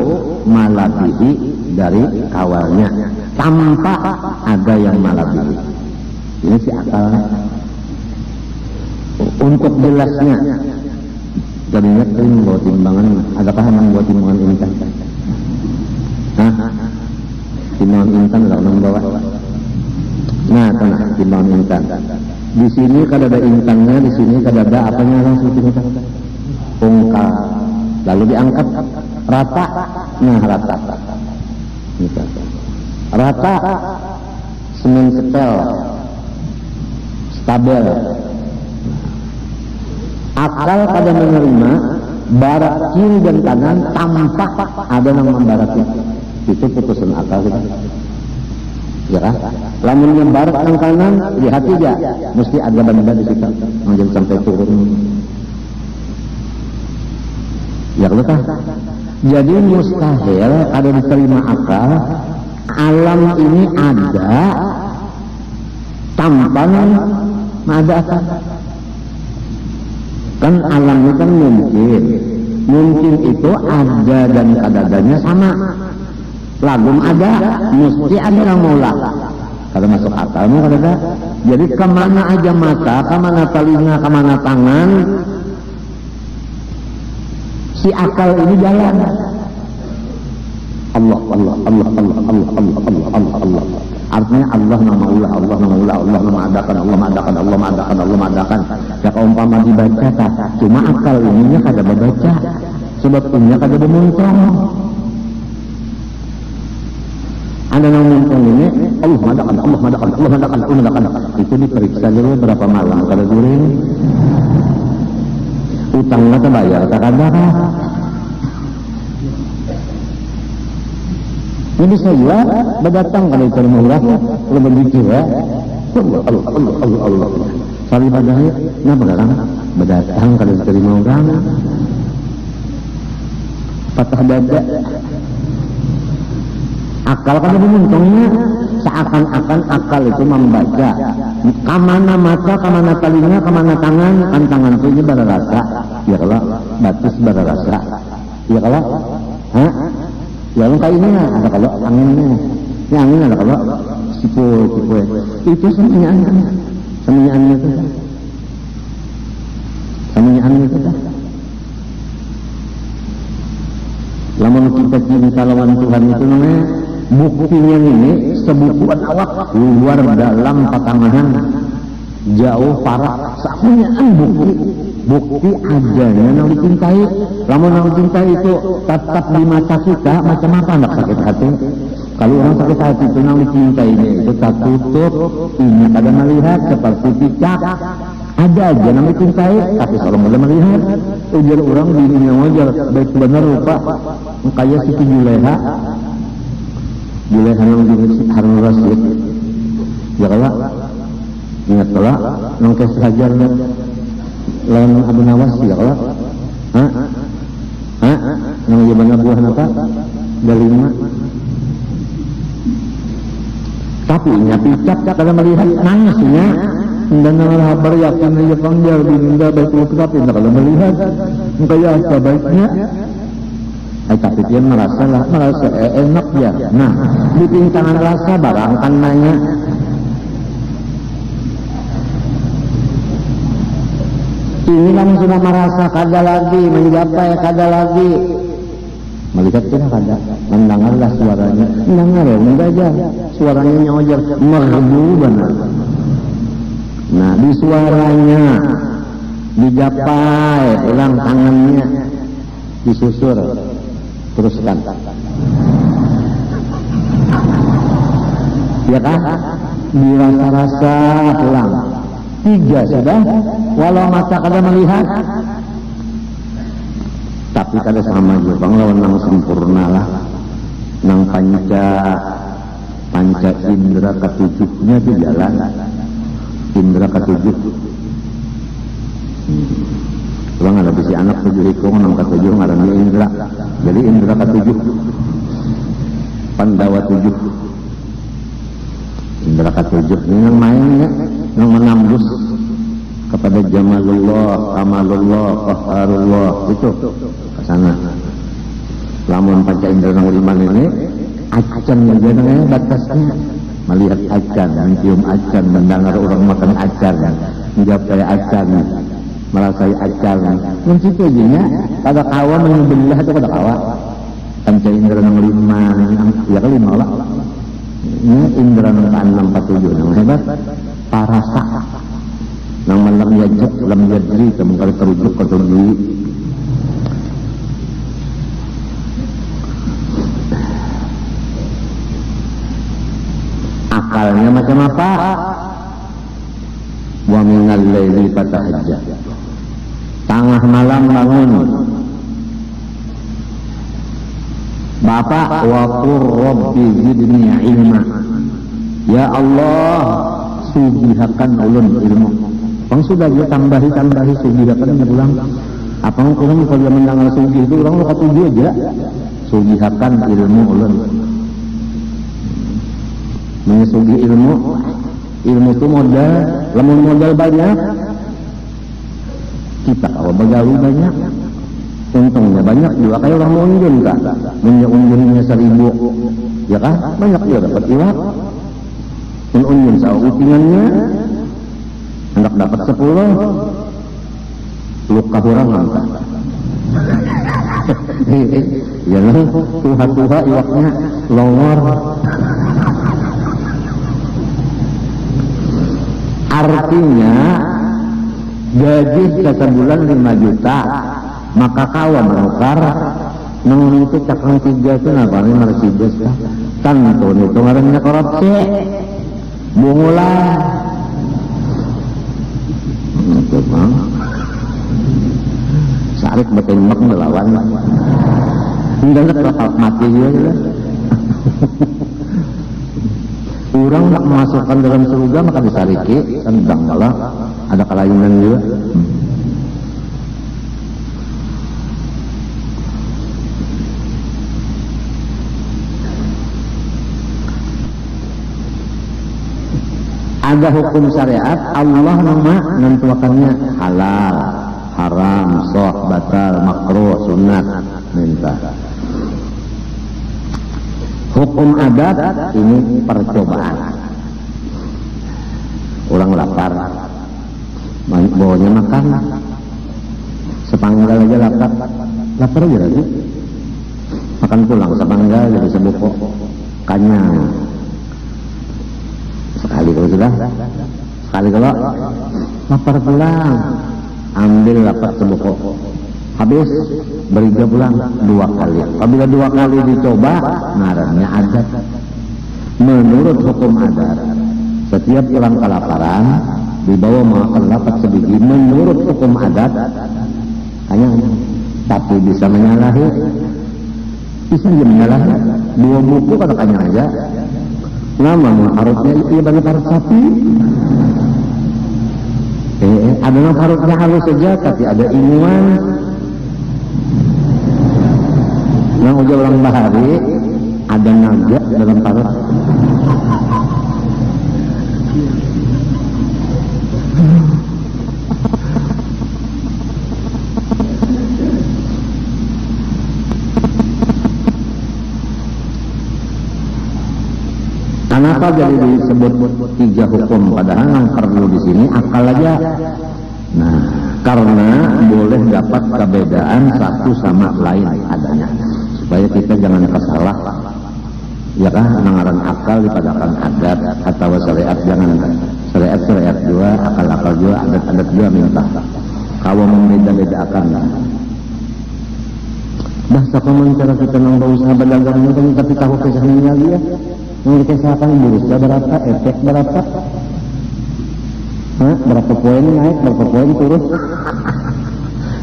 malabihi dari awalnya tanpa ada yang malabihi. Ini si akal. Untuk jelasnya jadinya membuat timbangan. Adakah yang membuat timbangan intan? Timbangan intan ada orang bawa. Nah, tenang timbangan intan. Di sini kada ada intannya, di sini kada ada apanya langsung kita ungkap. Lalu diangkat rata. Nah, rata. Rata semen setel stabil. Akal pada menerima barat kiri dan kanan tanpa ada yang membarat itu putusan akal kita. Ya kan? Lamun nyebar ke kanan, lihat aja, mesti ada benda di situ, jangan sampai turun. Ya kan? Jadi mustahil ada diterima akal, alam ini ada tanpa ada akal. Kan alam ini kan mungkin itu ada dan kadadanya sama. Lagum ada, mesti ada yang mula. Kalau masuk akal mah kada. Jadi kemana aja mata, kemana telinga, kemana tangan, si akal ini jalan. Allah, Allah, Allah, Allah, Allah, Allah, Allah, Allah, Allah. Artinya Allah nama ulah, Allah nama ulah, Allah nama adakan, Allah madakan, Allah madakan, Allah madakan. Ya umpama dibaca tak, cuma akal ininya kada membaca, sebab punya kada memuncang. Ada yang muncang ini, Allah madakan, Allah madakan, Allah madakan, Allah madakan. Itu diperiksa dulu berapa malam kada guring. Utangnya terbayar, tak ada. Ini saya berdatang kalau cari murah, kalau begitu ya. Allah, Allah, Allah, Allah, Allah. Sari padahal, kenapa sekarang berdatang kalau cari murah? Patah dada. Akal kan memuntungnya, seakan-akan akal itu membaca. Kamana mata, kamana telinga, kamana tangan, kan tangan itu berasa. Ya kalau batis berasa. Ya kalau, hah? Ya kayak ini lah, ada kalau anginnya, ini angin ada kalau sipu, itu seminyaannya itu, lamun kita cinta lawan Tuhan itu namanya, buktinya ini sebukuan awak luar dalam patangan, jauh parah, semuanyaan bukti adanya yang dicintai. Lamun yang dicintai itu tetap di mata kita, macam apa nak sakit hati? Kalau orang sakit hati itu yang dicintainya itu tak tutup, ini pada melihat seperti cicak. Ada aja yang dicintai, tapi kalau mulai melihat, ujar orang dirinya wajar, baik benar rupa, kayak Siti Juleha yang Harun Rasid. Ya kalau ingat kalau nongkes hajar lain Abu Nawas ya kalau yang jaman buah apa dalima tapi nyapicap kalau melihat nangisnya dan kabar yakin aja panggil binda baik tapi kalau melihat kayak apa baiknya tapi dia merasa enak ya. Nah di pintangan rasa barang kan nanya ini kamu sudah merasa kada lagi, mencapai kada lagi. Melihat kita kada, mendengarlah suaranya. Mendengar ya, enggak aja. Suaranya nyawajar, merdu benar. Nah, di suaranya, dijapai, ulang tangannya, disusur. Teruskan. Ya kan? Dirasa-rasa pulang. 3 sudah, walau mata kada melihat, tapi kada sama juga lawan nang sempurna lah, nang panca indera ketujuhnya itu jalan, indera ketujuh. Orang ada bisi anak 7 ikung, nang ketujuh ngarannya indera, jadi indera ketujuh, Pandawa 7. Indra ketujuh ini yang mainnya, yang menambus kepada Jamalullah, Kamalullah, Qaharullah, itu ke sana. Lamun panca indra yang 5 ini, acan menjadinya batasnya, melihat acan, mencium acan, mendengar orang makan acan, menjawab saya acan, merasai acan. Dan situ aja pada kawa menyebelah itu pada kawa. Panca indra yang 5, ya ke 5 lah. Ini indra yang 6, 47 yang hebat, parasa yang lam yajri kemungkinan terujuk ke tujuh. Akalnya macam apa? Wa minal laili fatahajjat, tengah malam bangun. Bapak wa qur rabbi zidni ilma, Ya Allah, sugihakan ulun ilmu. Pang sudah dia tambahi sugihakan ulang. Apang kurang kalau mendengar sugi itu orang lo katuju aja. Sugihakan ilmu ulun. Menyugi ilmu itu modal, lamun modal banyak. Kita kalau begawi banyak, untungnya banyak juga kayak orang unjun kan, unjunnya 1000, ya kan? Banyak juga dapat iwak. Unjun sama utingannya, hendak dapat 10, luka kurang kan? Ya lah, tuha iwaknya longor. Artinya gaji sebulan 5 juta, maka kawa menukar nang itu cakang 3 itu namanya Mercedes kan? Tentu itu ngarannya korupsi, bungulan. Itu bang, sarik bertembak melawan, enggak bakal mati juga. Orang nak masukkan dalam surga maka disariki, kan bangkalah ada kelainan juga. Ada hukum syariat Allah nama nentuakannya halal, haram, sah, batal, makruh, sunat, minta. Hukum adat ini percobaan. Orang lapar, bawanya makan, sepanggal aja lapar aja lagi. Makan pulang sepanggal jadi sebuko, kanyang. Sekali kalau sudah, sekali kalau lapar pulang, ambil lapar sebuko. Habis beriga pulang 2 kali. Apabila 2 kali dicoba, ngarannya adat. Menurut hukum adat, setiap orang kelaparan dibawa makan lapat sebiji. Menurut hukum adat, hanya tapi bisa menyalahi, bisa menyalahi. 2 buku katakannya aja. Nama harusnya itu banyak harus sapi. Ada yang harusnya halus saja, tapi ada ilmuwan. Yang udah ulang bahari ada naga dalam parut. Kenapa jadi disebut 3 hukum? Padahal yang perlu di sini akal aja. Nah, karena boleh dapat perbedaan satu sama lain adanya. Supaya kita jangan kesalah, ya kan? Mengaran akal dipadakan adat atau syariat, jangan syariat juga, akal juga, adat juga minta. Kalau membeda-bedakan, bahasa komentar kita nang berusaha berdagang itu tapi tahu kisahnya lagi ya, yang dikisahkan burusnya berapa, efek berapa, berapa poin naik, berapa poin turun,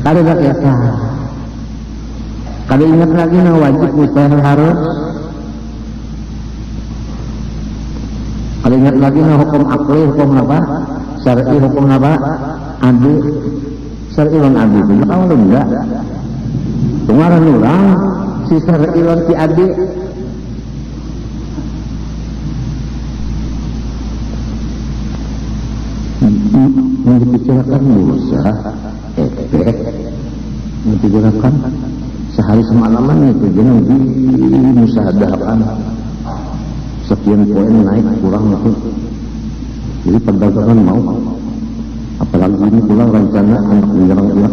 ada gak kisah. Kalau ingat lagi nah wajib mustahil harus. Kalau ingat lagi nah hukum akli, hukum apa? Syar'i, hukum apa? Adi. Syar'i lan adi itu tahu lu enggak? Tungaran orang si syar'i lan si adi. Yang dibicarakan bursa, efek, yang dibicarakan sehari semalaman itu jangan dimusahadakan sekian poin naik kurang itu. Jadi perdagangan mau, apalagi ini pulang rencana anak menyerang dia.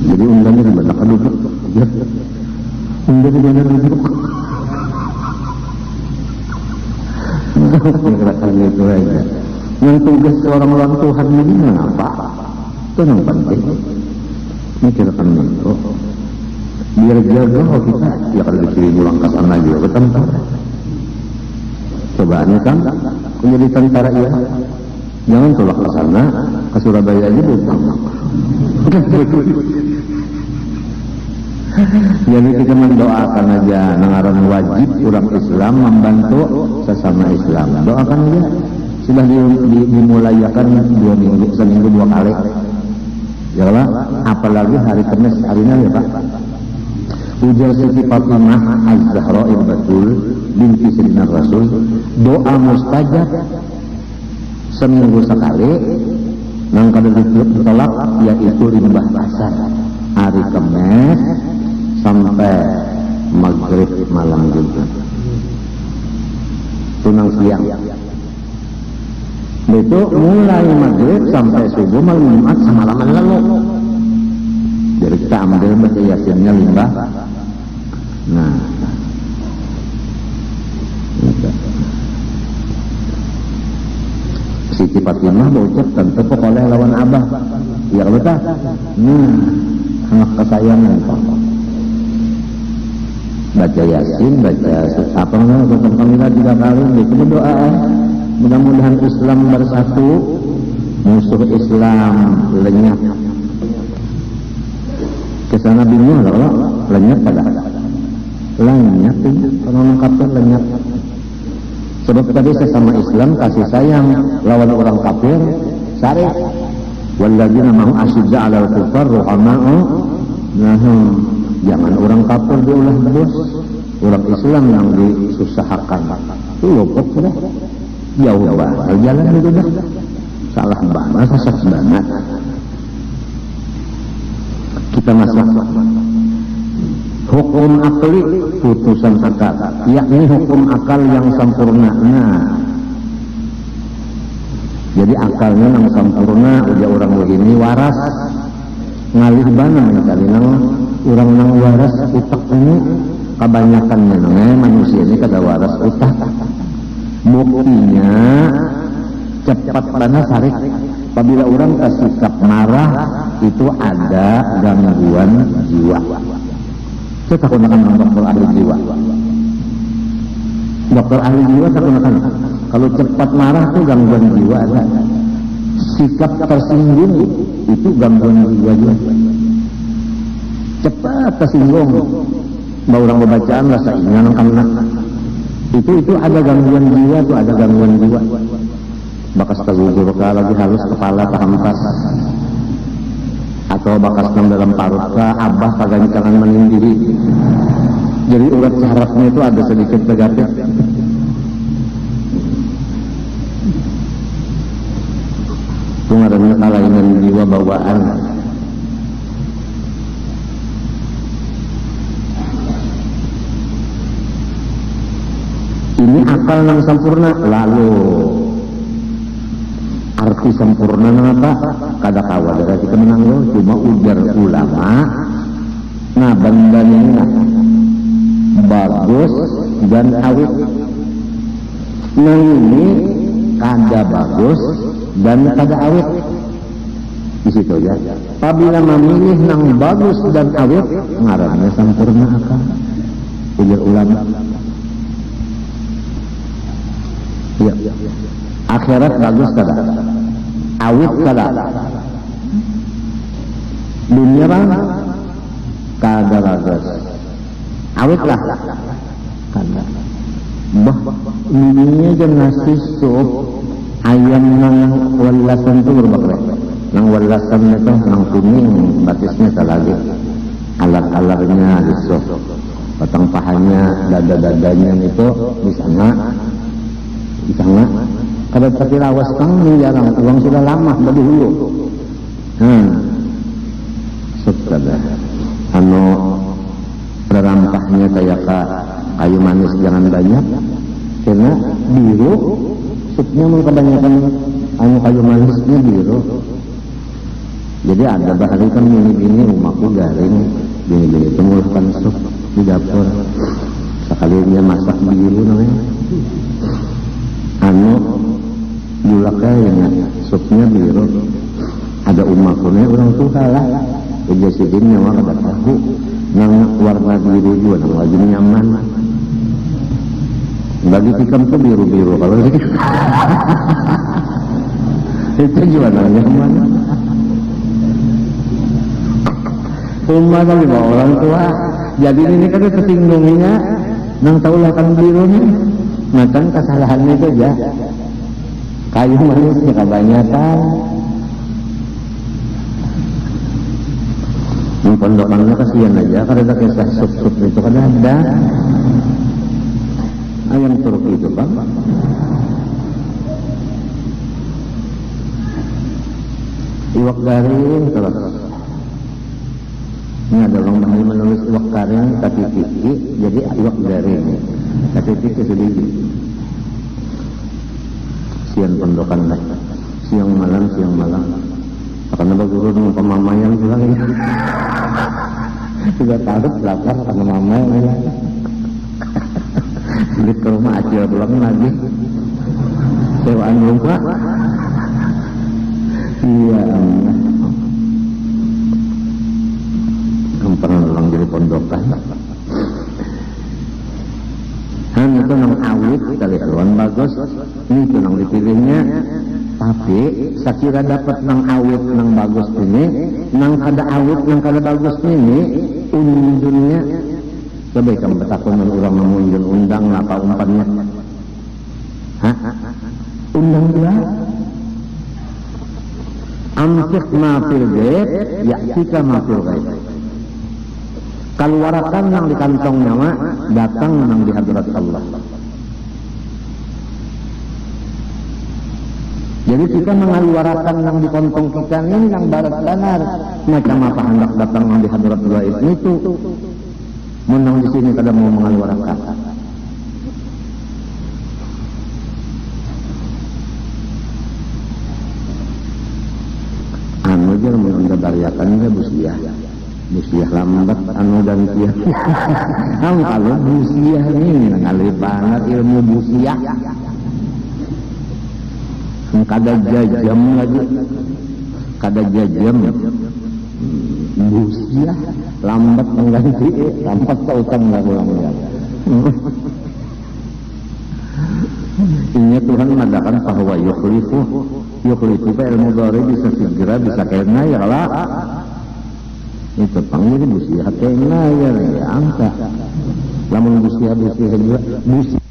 Jadi undangnya di mana kan duduk, undang di mana duduk. Gerakan itu aja. Yang tugas orang-orang Tuhan ini apa? Itu yang penting. Ini kirakan itu biar jaga kita ya kalau dikirim pulang ke sana juga ke tempat cobaannya kan menjadi tentara ya jangan tolak ke sana ke Surabaya aja bukan Jadi kita mendoakan aja, nangaran wajib orang Islam membantu sesama Islam. Doakan aja. Sudah dimulayakan 2 minggu, seminggu 2 kali. Ya Allah, apalagi hari Kamis harinya ya Pak. Ujar Siti Fatimah Az-Zahra Batul binti Sayyidina Rasul, doa mustajab seminggu sekali. Nang kada ditolak yaitu limbah basah hari Kamis sampai maghrib malam juga. Tunang siang. Itu mulai maghrib sampai subuh malam Jumat semalaman lalu. Jadi kita ambil baca yasinnya limbah. Nah, Siti Fatimah berucap tentu pokoknya lawan abah. Ya betul. Anak kesayangan Pak. Baca yasin, baca apa namanya, surat Al-Qamila 3 kali. Itu berdoa. Mudah-mudahan Islam bersatu, musuh Islam lenyap. Kesana bingung kalau lenyap pada lenyap ini, kalau kafir lenyap. Sebab tadi sesama Islam kasih sayang, lawan orang kafir syarif. Walladzina ma'hum asyidda 'alal kuffar ruhama'u. Nah, jangan orang kafir diulah bos, orang Islam yang disusahkan. Itu luput sudah. Jauh banget jalan itu dah. Salah banget, sesat banget. Kita masuk hukum akli putusan akal, yakni hukum akal yang sempurna. Nah, jadi akalnya yang sempurna, udah orang begini waras ngalih bana mencari nang orang nang waras utak ini kebanyakannya manusia ini kada waras utak. Buktinya cepat bana sarik. Apabila orang tersikap marah itu ada gangguan jiwa. Saya tak gunakan dokter ahli jiwa. Dokter ahli jiwa saya gunakan. Kalau cepat marah itu gangguan jiwa ada. Sikap tersinggung itu gangguan jiwa juga. Cepat tersinggung. Mau orang bacaan rasa ingat karena itu ada gangguan jiwa, itu ada gangguan jiwa. Bakas tergugur lagi halus kepala terhempas. Atau bakas dalam parut abah kagancangan menindiri. Jadi urat sarafnya itu ada sedikit negatif. Itu ngaranna kelainan jiwa bawaan. Ini akal yang sempurna. Lalu arti sempurna apa? Kada kawa dari kita menang lo, cuma ujar ulama. Nah bandanya bagus dan awet. Nah ini kada bagus dan kada awet. Di situ ya. Apabila memilih nang bagus dan awet, ngarannya sempurna akal. Ujar ulama. Ya. Akhirat bagus kada, awet kada, dunia bang kada bagus, awet lah kada. Bah dunia aja nasi sup ayam nang walasan tu berbakre, nang walasan itu nang kuning batisnya lagi, alar-alarnya di sup, batang pahanya, dada-dadanya itu di sana. Kada tapi lawas kang jarang uang sudah lama dari dulu. Sudah perampahnya kayak kayu manis jangan banyak karena biru supnya mau kebanyakan kayu manisnya biru. Jadi ada bahari kan gini rumahku garing gini temulkan sup di dapur sekali dia masak biru namanya. Julaknya supnya biru ada umakunnya orang tua lah udah sidinnya mah kada tahu nang warna biru juga nang lagi nyaman bagi tikam tuh biru-biru kalau itu juga nang nyaman rumah tapi bawa orang tua Jadi ini kan tersinggunginya nang taulakan birunya. Makan kesalahannya itu ya. Kayu manisnya kebanyakan. Di pondokannya kasihan aja karena kisah sup-sup itu kan ada. Ayam Turki itu Pak. Iwak garing terus. Ini ada orang bahaya menulis iwak garing kaki kiki, jadi iwak garing. Kaki kiki sedikit. Siang pondokan lah. Siang malam. Karena baguru dengan pemamayan juga ya. Sudah taruh lapar karena mamayan ya. Di ke rumah acil pulang lagi. Sewaan rumah. Iya. Pernah orang jadi pondokan. Itu nang awit kali aluan bagus. Ini itu nang dipilihnya. Tapi sakira dapat nang awit nang bagus ini, nang kada awit nang kada bagus ini, unjunnya. Coba kamu betakunan orang mengunjun undang apa umpannya? Hah? Undang dia? Amsik ma fil ghaib, ya'tika ma fil ghaib. Keluarkan yang di kantong nyawa, datang yang di hadirat Allah. Jadi kita mengeluarkan yang di kantong kita ini yang barat-barat. Macam apa hendak datang yang di hadirat Allah itu. Menang di sini kada mau mengeluarkan. Anu aja menunda dariakan dia busiah lambat anu dan tiap. Kalau busiah ini ngalih banget ilmu busiah. Kada jajam lagi, kada jajam. Busiah lambat mengganti, lambat tautang nggak pulang ya. Ini Tuhan mengatakan bahwa yukhlifu ilmu dhari bisa segera bisa kena ya lah. Itu panggil busiah kena ya angka. Lamun busiah juga busiah